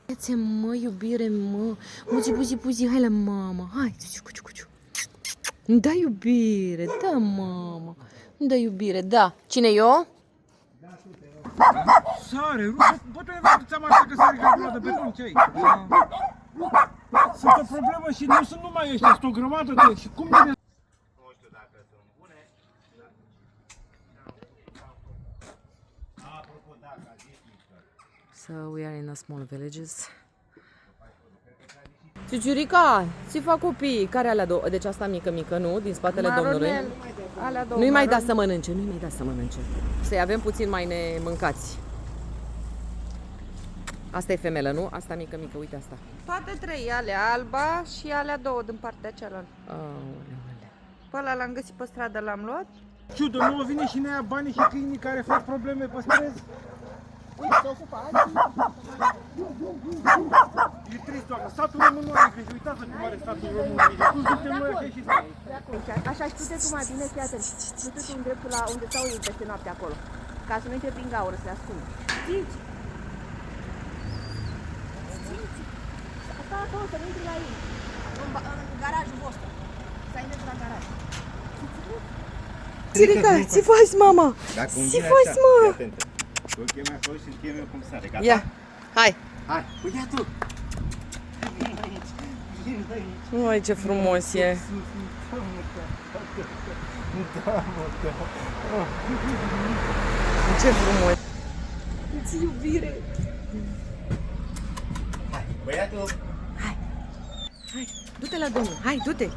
Ia-ți, mă, iubire, mă. Muzi, buzi, buzi, hai la mama. Hai, cuciu, cuciu. Da, iubire, da, mama. Da, iubire, da. Cine eu? Sare, Rusu, bă, tu ai văzut seama asta că sare ca de beton, ce ai? Sunt o problemă și nu sunt numai ăștia, sunt o grămadă de... Și cum de... Nu știu dacă sunt bune. Apropo, dacă a zis Victor. So we are in a small villages. Ciuciurica, ce fac copii? Care alea două? Deci asta mică, nu? Din spatele Domnului. Nu-i mai da să mănânce, nu-i mai da să mănânce. Să-i avem puțin mai nemâncați. Asta e femelă, nu? Asta mică, uite asta. Toate trei, alea alba și alea două din partea cealaltă. Pe ăla l-am găsit pe stradă, l-am luat. Ciudă, nu vine și ne ia banii și câinii care fac probleme pe străzi? Uite, se ocupă alții. E trist, doamnă, statul român nu are grijă, uitați cum are statul român grijă, cum suntem noi așa și stai. Așa știi tu mai bine, fii atent. Du-te tu în dreptul la unde stau ei peste noapte acolo. Ca să nu intre prin gaură, să le ascundă. Țiți! Țiți! Asta acolo, să nu intri la ei. În garajul vostru. Să intri la garaj. Țirica, ce faci, mama? Ce faci, mă? Tu îl chemi acolo și îl chemi eu cum sare, gata? Ia, hai. Hai, uite tu! Uai, ce frumos e. Ce frumos. Ce iubire. Hai, băiatul! Hai, du-te la domnul, hai, du-te.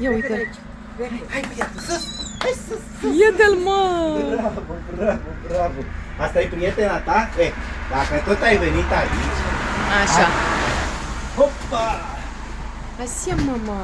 Ia uite. Hai, băiatul, sus! Hai sus! Ia-te-l, mă. Bravo! Asta e prietena ta? Dacă tot ai venit aici... Așa. Hopa! Așa, mama.